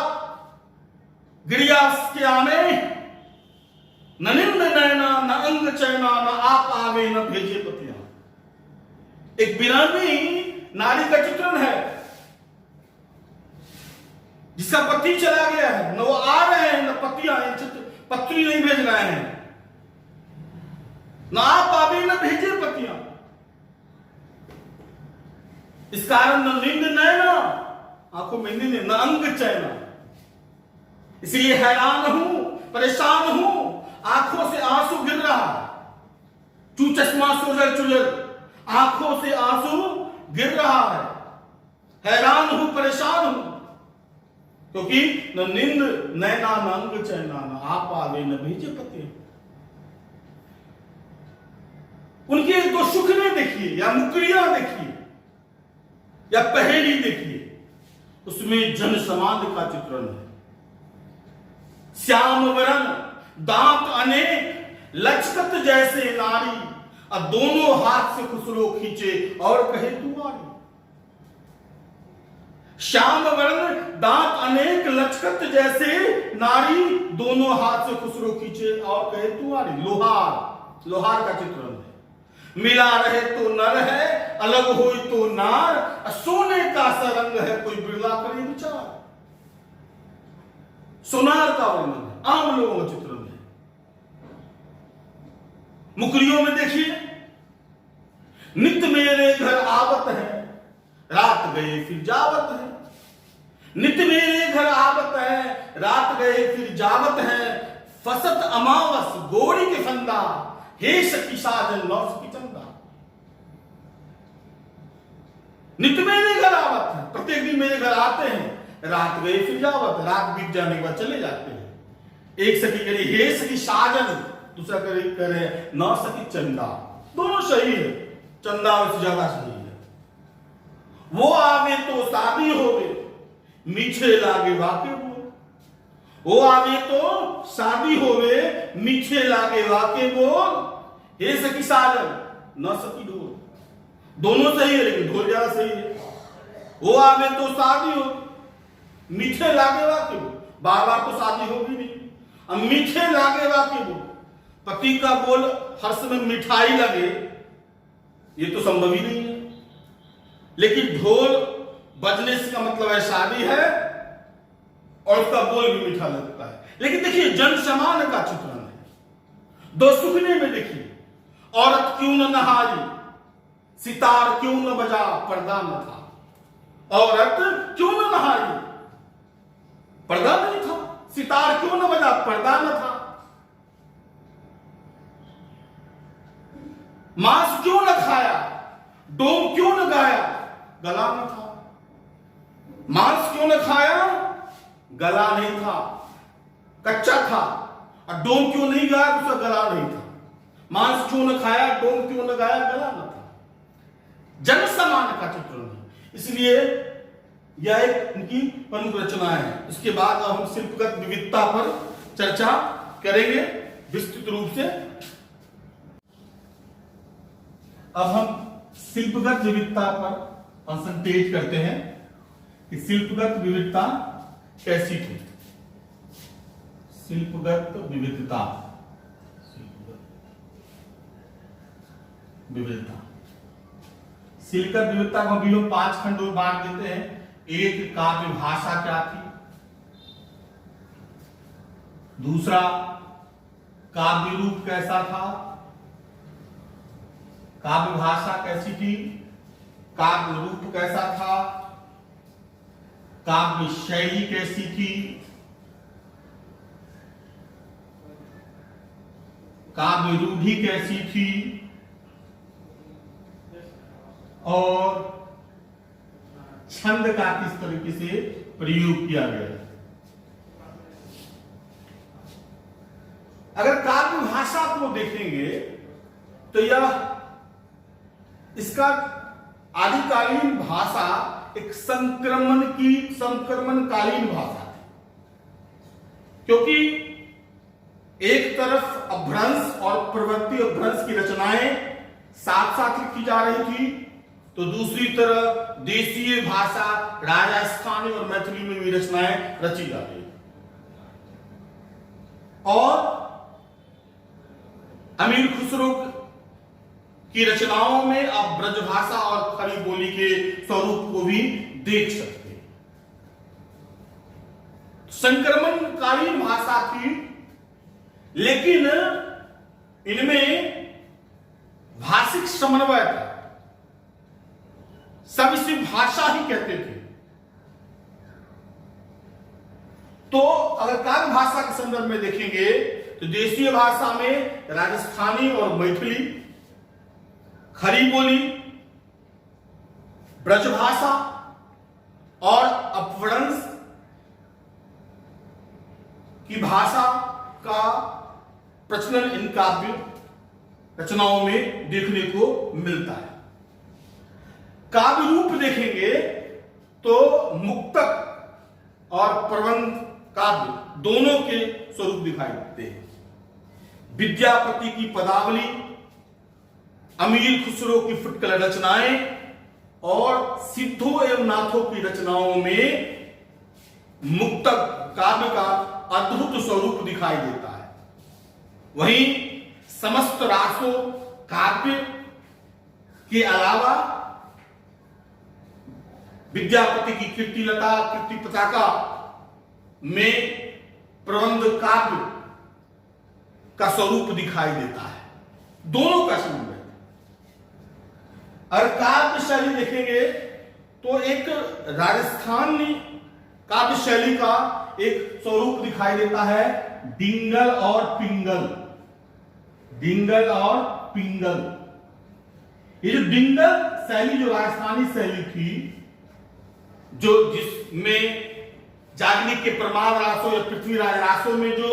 गिरिया उसके आमे। ननिंद नैना न अंग चैना न आप आवे न भेजे पतिया। एक वीरानी नारी का चित्रण है जिसका पति चला गया है, न वो आ रहे हैं न पतियां, पत्री नहीं भेज रहे हैं, न आप आवे न भेजे पतियां। इस कारण न नींद नैना, आंखों में नींद, न अंग चैना। इसलिए हैरान हूं, परेशान हूं, आंखों से आंसू गिर रहा। चू चश्मा सोजर चुजर, आंखों से आंसू गिर रहा है। हैरान हूं, परेशान हूं, क्योंकि न नींद नैना न अंग चैना, न आप आवे न भेजे पति। उनके दो सुखने देखिए या मुकरियां देखिए या पहेली देखिए, उसमें जन समाज का चित्रण है। श्याम वरण दांत अनेक, लचकत जैसे नारी, और दोनों हाथ से खुसरो खींचे और कहे तू आरी। श्याम वर्ण दांत अनेक, लचकत जैसे नारी, दोनों हाथ से खुसरो खींचे और कहे तू आरी। लोहार, लोहार का चित्रण है। मिला रहे तो नर है, अलग हो तो नार, सोने का सरंग है कोई बिरला करे विचार। सोनार का वर्णन है, आम लोगों का चित्रण है। मुकरियों में देखिए, नित मेरे घर आवत है, रात गए फिर जावत है। नित मेरे घर आवत है, रात गए फिर जावत है। फसत अमावस गोरी के फंदा, हे सखी साजन लौ सखी चंदा। नित मेरे घर आवत है, प्रत्येक दिन मेरे घर आते हैं, रात गए फिर जावत, रात बीत जाने के बाद चले जाते हैं। एक सखी करे हे सखी साजन, दूसरा करे नौ सखी चंदा। दोनों सही है, चंदा उससे ज्यादा सही है। वो आवे तो शादी होवे, मीठे लागे वाके बोल। वो आवे तो शादी होवे, मीठे लागे वाके बोल। हे सखी साजन न सखी ढोल। दोनों सही है, लेकिन ढोल ज्यादा सही है। वो आवे तो शादी हो, मीठे लागे वाके बोल। बार बार तो शादी होगी नहीं, अब मीठे लागे वाके बोल। पति का बोल हर्ष में मिठाई लगे, ये तो संभव ही नहीं है। लेकिन ढोल बजने से का मतलब है शादी है, और उसका बोल भी मीठा लगता है। लेकिन देखिए जन समान का चित्रण है। दो सुखने में देखिए, औरत क्यों न नहाई, सितार क्यों न बजा, पर्दा न था। औरत क्यों न नहाई, पर्दा नहीं था। सितार क्यों न बजा, पर्दा न था। मांस क्यों न खाया, डोम क्यों न गाया, गला न था। मांस क्यों न खाया, गला नहीं था, कच्चा था। और डोम क्यों नहीं गाया, उसका गला नहीं था। मांस क्यों न खाया, डोम क्यों न गाया, गला न था। जन समान का चित्रण है, इसलिए यह एक उनकी प्रमुख रचना है। इसके बाद हम शिल्पगत विविधता पर चर्चा करेंगे विस्तृत रूप से। अब हम शिल्पगत विविधता पर कंसंट्रेट करते हैं कि शिल्पगत विविधता कैसी थी। शिल्पगत विविधता, शिल्पगत विविधता को भी लोग 5 खंडों में बांट देते हैं। एक, काव्य भाषा क्या थी। दूसरा, काव्य रूप कैसा था, काव्य भाषा कैसी थी, काव्य रूप कैसा था, काव्य शैली कैसी थी, काव्य रूढ़ि कैसी थी, और छंद का किस तरीके से प्रयोग किया गया। अगर काव्य भाषा को देखेंगे तो यह इसका आदिकालीन भाषा एक संक्रमणकालीन भाषा थी, क्योंकि एक तरफ अपभ्रंश और प्रवृत्ति अपभ्रंश की रचनाएं साथ साथ लिखी जा रही थी, तो दूसरी तरफ देशीय भाषा राजस्थानी और मैथिली में भी रचनाएं रची जा रही। और अमीर खुसरो की रचनाओं में आप ब्रजभाषा और खड़ी बोली के स्वरूप को भी देख सकते हैं। संक्रमणकालीन भाषा थी, लेकिन इनमें भाषिक समन्वय था। सब इसे भाषा ही कहते थे। तो अगर काव्य भाषा के संदर्भ में देखेंगे तो देशीय भाषा में राजस्थानी और मैथिली, खड़ी बोली, ब्रजभाषा और अपभ्रंश की भाषा का प्रचलन इन काव्य रचनाओं में देखने को मिलता है। काव्य रूप देखेंगे तो मुक्तक और प्रबंध काव्य दोनों के स्वरूप दिखाई देते हैं। विद्यापति की पदावली, अमीर खुसरो की फुटकल रचनाएं और सिद्धों एवं नाथों की रचनाओं में मुक्तक काव्य का अद्भुत स्वरूप दिखाई देता है। वहीं समस्त रासों, काव्य के अलावा विद्यापति की कीर्तिलता कीर्ति पताका में प्रबंध काव्य का स्वरूप दिखाई देता है, दोनों का समन्वय। और काव्य शैली देखेंगे तो एक राजस्थानी काव्य शैली का एक स्वरूप दिखाई देता है, डिंगल और पिंगल। डिंगल और पिंगल, ये जो डिंगल शैली, जो राजस्थानी शैली थी, जो जिसमें जागनिक के प्रमाद रासों या पृथ्वीराज रासों में जो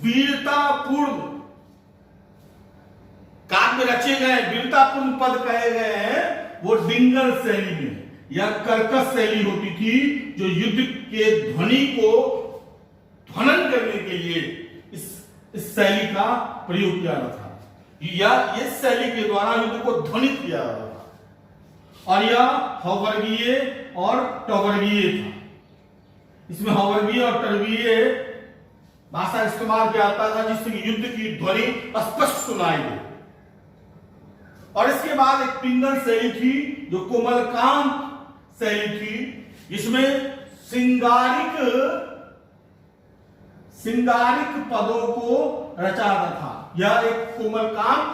वीरतापूर्ण काव्य रचे गए, वीरतापूर्ण पद कहे गए हैं, वो डिंगल शैली में या कर्कश शैली होती थी, जो युद्ध के ध्वनि को ध्वनन करने के लिए इस शैली का प्रयोग किया जाता था, या इस शैली के द्वारा युद्ध को ध्वनित किया जाता था। और यह हवर्गीय और टवर्गीय था। इसमें हवर्गीय और टवर्गीय भाषा इस्तेमाल किया जाता था, जिससे युद्ध की ध्वनि स्पष्ट सुनाई दे। और इसके बाद एक पिंगल शैली थी, जो कोमलकांत शैली थी, जिसमें सिंगारिक पदों को रचाता था। यह एक कोमलकांत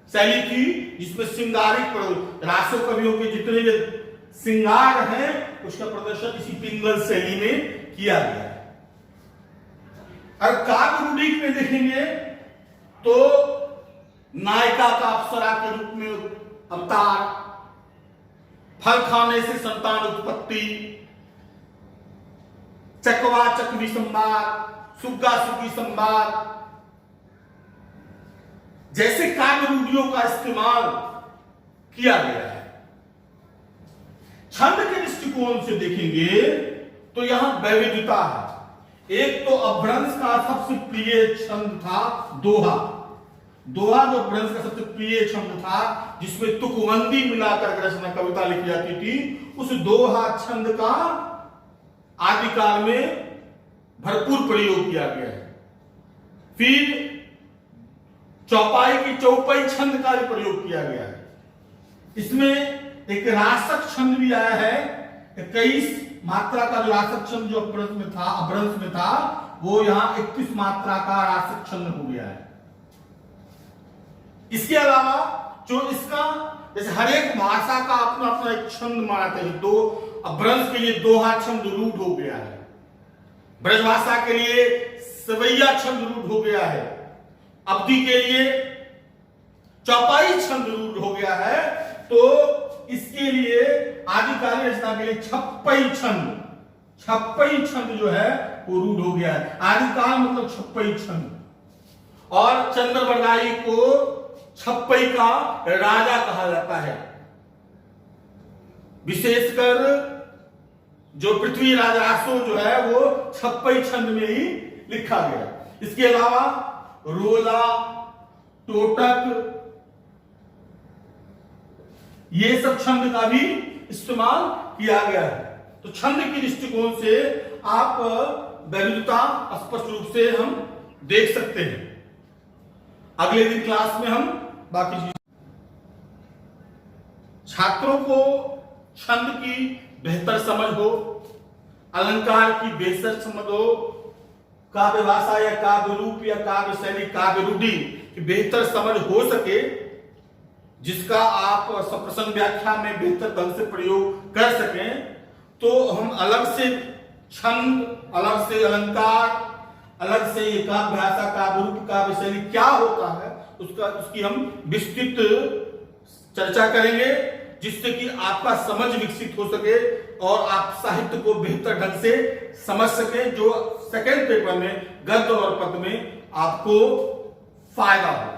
शैली थी, जिसमें सिंगारिक पद, रासो कवियों के जितने भी श्रृंगार हैं, उसका प्रदर्शन इसी पिंगल शैली में किया गया है। और काव्य रूढ़ी में देखेंगे तो नायिका का अप्सरा के रूप में अवतार, फल खाने से संतान उत्पत्ति, चकवा चकवी संवाद, सुग्गा सुग्गी संवाद जैसे काव्य रूढ़ियों का इस्तेमाल किया गया है। छंद के दृष्टिकोण से देखेंगे तो यहां वैविध्यता है। एक तो अपभ्रंश का सबसे प्रिय छंद था दोहा। दोहा जो अपभ्रंश का सबसे प्रिय छंद था, जिसमें तुकबंदी मिलाकर रचना कविता लिखी जाती थी, उस दोहा छंद का आदिकाल में भरपूर प्रयोग किया गया है। फिर चौपाई की चौपाई छंद का भी प्रयोग किया गया है। इसमें एक रासक छंद भी आया है, 21 मात्रा का जो रासक छंद जो अपभ्रंश में था, वो यहां 31 मात्रा का रासक छंद हो गया है। इसके अलावा जो इसका, जैसे हर एक भाषा का अपना अपना एक छंद मानते हैं, दो अपभ्रंश के लिए दोहा छंद रूढ़ हो गया है, ब्रजभाषा के लिए सवैया छंद रूढ़ हो गया है, अवधि के लिए चौपाई छंद रूढ़ हो गया है। तो इसके लिए आदिकालीन रचना के लिए छप्पई छंद जो है वो रूढ़ हो गया है। आदिकाल मतलब छप्पई छंद। और चंद्रवरदाई को छप्पई का राजा कहा जाता है। विशेषकर जो पृथ्वीराज रासो जो है वो छप्पई छंद में ही लिखा गया। इसके अलावा रोला, टोटक, ये सब छंद का भी इस्तेमाल किया गया है। तो छंद के दृष्टिकोण से आप वैविध्यता स्पष्ट रूप से हम देख सकते हैं। अगले दिन क्लास में हम बाकी चीज, छात्रों को छंद की बेहतर समझ हो, अलंकार की बेहतर समझ हो, काव्य भाषा या काव्य रूप या काव्य शैली, काव्य रूढ़ी की बेहतर समझ हो सके, जिसका आप सप्रसंग व्याख्या में बेहतर ढंग से प्रयोग कर सकें, तो हम अलग से छंद, अलग से अलंकार, अलग से ये काव्य भाषा, काव्य रूप, काव्य शैली क्या होता है, उसकी हम विस्तृत चर्चा करेंगे, जिससे कि आपका समझ विकसित हो सके और आप साहित्य को बेहतर ढंग से समझ सके, जो सेकंड पेपर में गद्य और पद्य में आपको फायदा हो।